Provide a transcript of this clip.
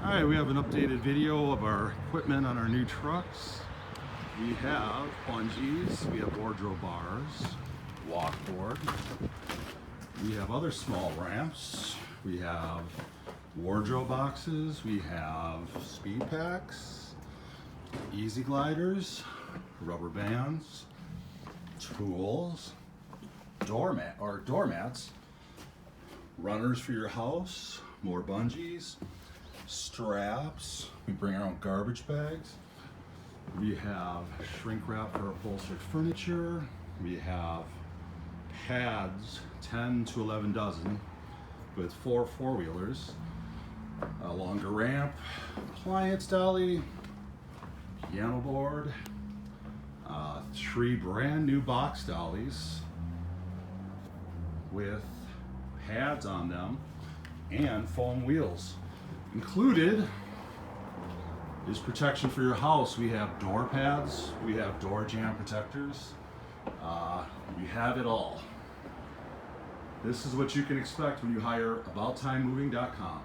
Alright, we have an updated video of our equipment on our new trucks. We have bungees, we have wardrobe bars, walkboard, we have other small ramps, we have wardrobe boxes, we have speed packs, easy gliders, rubber bands, tools, doormats, runners for your house, more bungees, straps. We bring our own garbage bags. We have shrink wrap for upholstered furniture. We have pads, 10 to 11 dozen, with four-wheelers, a longer ramp, appliance dolly, piano board, 3 brand new box dollies with pads on them and foam wheels. Included is protection for your house. We have door pads, we have door jamb protectors, we have it all. This is what you can expect when you hire AboutTimeMoving.com.